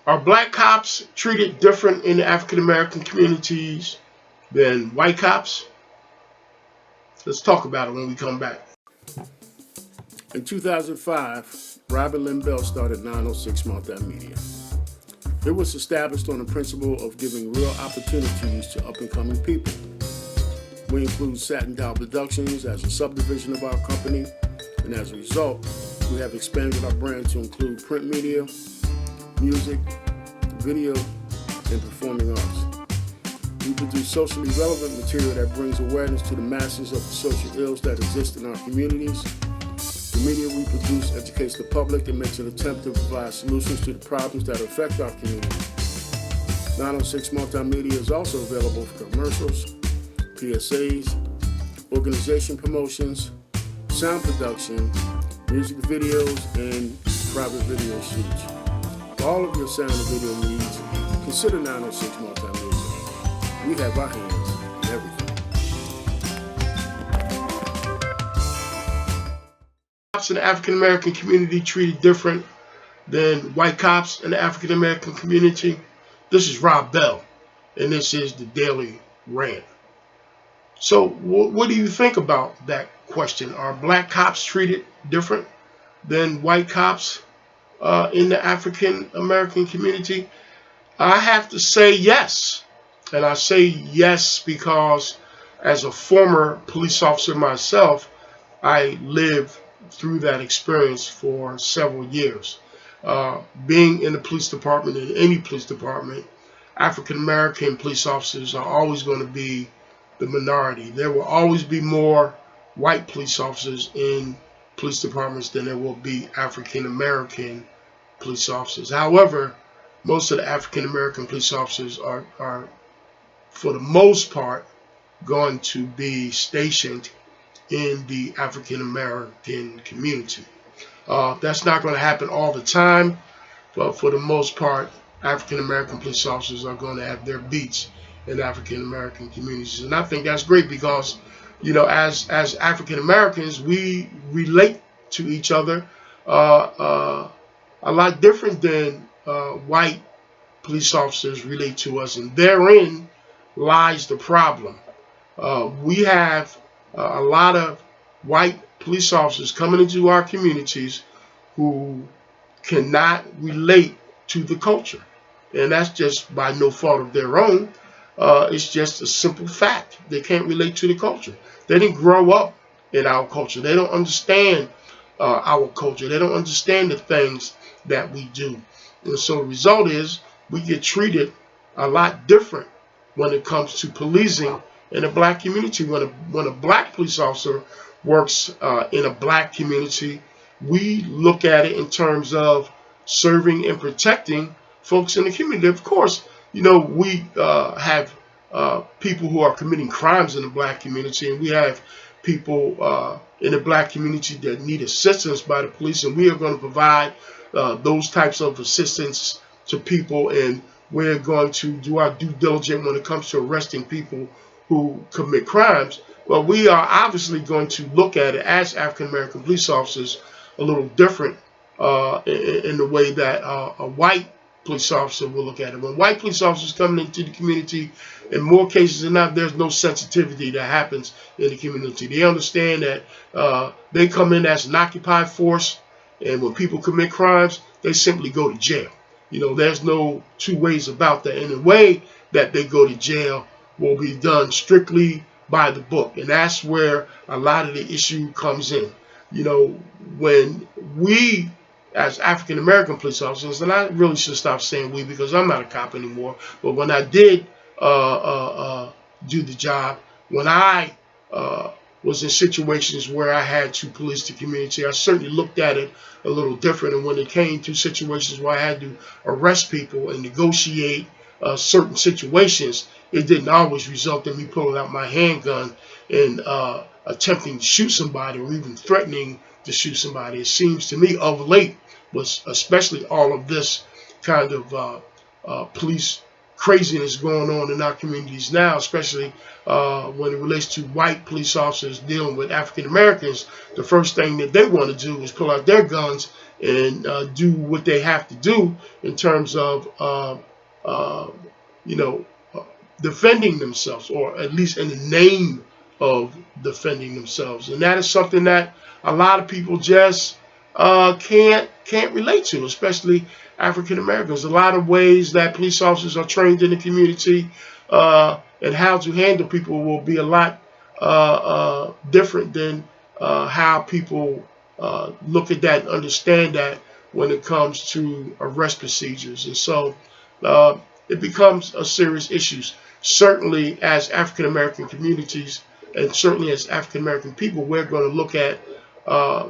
Are black cops treated different in the African American communities than white cops? Let's talk about it when we come back. In 2005, Robert Lynn Bell started 906 Multimedia. It was established on the principle of giving real opportunities to up-and-coming people. We include Satin Doll Productions as a subdivision of our company, and as a result, we have expanded our brand to include print media, music, video, and performing arts. We produce socially relevant material that brings awareness to the masses of the social ills that exist in our communities. The media we produce educates the public and makes an attempt to provide solutions to the problems that affect our community. 906 Multimedia is also available for commercials, PSAs, organization promotions, sound production, music videos, and private video shoots. For all of your sound and video needs, consider 906 Multimedia. We have our hands in everything. Cops in the African American community treated different than white cops in the African American community? This is Rob Bell, and this is the Daily Rant. So what do you think about that question? Are black cops treated different than white cops in the African American community? I have to say yes. And I say yes because as a former police officer myself, I lived through that experience for several years. Being in the police department, in any police department, African American police officers are always going to be the minority. There will always be more white police officers in police departments than there will be African American police officers. However, most of the African American police officers are, for the most part, going to be stationed in the African American community. That's not going to happen all the time, but for the most part, African American police officers are going to have their beats in African American communities, and I think that's great because, you know, as African Americans, we relate to each other a lot different than white police officers relate to us, and therein lies the problem. We have a lot of white police officers coming into our communities who cannot relate to the culture, and that's just by no fault of their own. It's just a simple fact. They can't relate to the culture. They didn't grow up in our culture. They don't understand our culture. They don't understand the things that we do. And so the result is we get treated a lot different when it comes to policing in the black community. When a black police officer works in a black community, we look at it in terms of serving and protecting folks in the community. Of course, you know, we have people who are committing crimes in the black community, and we have people in the black community that need assistance by the police, and we are going to provide those types of assistance to people, and we're going to do our due diligence when it comes to arresting people who commit crimes. Well, we are obviously going to look at it as African American police officers a little different in the way that a white police officer will look at it. When white police officers come into the community, in more cases than not, there's no sensitivity that happens in the community. They understand that they come in as an occupied force, and when people commit crimes, they simply go to jail. You know, there's no two ways about that. And the way that they go to jail will be done strictly by the book, and that's where a lot of the issue comes in. You know, when we as African American police officers, and I really should stop saying we because I'm not a cop anymore, but when I did do the job, when I was in situations where I had to police the community, I certainly looked at it a little different. And when it came to situations where I had to arrest people and negotiate certain situations, it didn't always result in me pulling out my handgun and attempting to shoot somebody or even threatening to shoot somebody. It seems to me of late, was especially all of this kind of police craziness going on in our communities now, especially when it relates to white police officers dealing with African Americans. The first thing that they want to do is pull out their guns and do what they have to do in terms of, you know, defending themselves, or at least in the name of defending themselves. And that is something that a lot of people just can't relate to, especially African Americans. A lot of ways that police officers are trained in the community and how to handle people will be a lot different than how people look at that and understand that when it comes to arrest procedures. And so it becomes a serious issue. Certainly as African American communities, and certainly as African American people, we're going to look at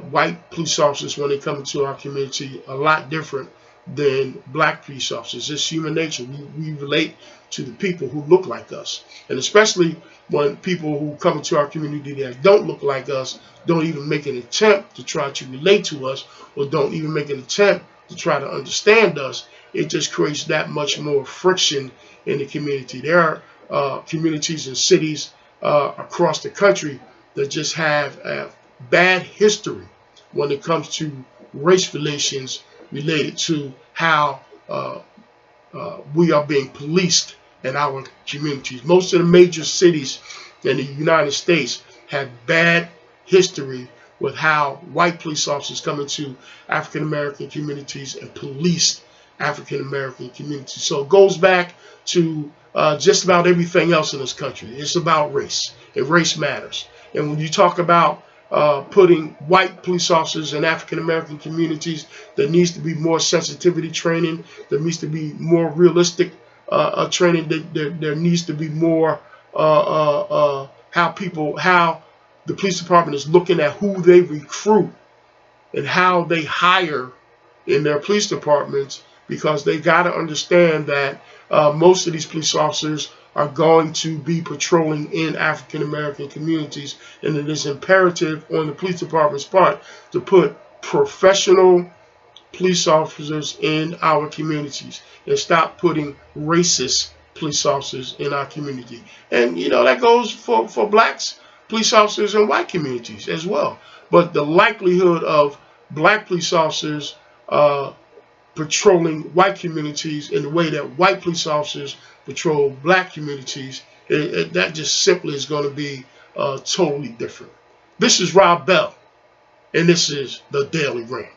white police officers when they come into our community a lot different than black police officers. It's human nature. We relate to the people who look like us. And especially when people who come into our community that don't look like us don't even make an attempt to try to relate to us, or don't even make an attempt to try to understand us, it just creates that much more friction in the community. There are communities and cities across the country that just have a bad history when it comes to race relations related to how we are being policed in our communities. Most of the major cities in the United States have bad history with how white police officers come into African American communities and police African American communities. So it goes back to just about everything else in this country. It's about race, and race matters. And when you talk about putting white police officers in African American communities, there needs to be more sensitivity training. There needs to be more realistic training. There needs to be more how the police department is looking at who they recruit and how they hire in their police departments, because they got to understand that most of these police officers are going to be patrolling in African American communities, and it is imperative on the police department's part to put professional police officers in our communities and stop putting racist police officers in our community. And that goes for blacks, police officers in white communities as well. But the likelihood of black police officers patrolling white communities in the way that white police officers patrol black communities, that just simply is going to be totally different. This is Rob Bell, and this is the Daily Rant.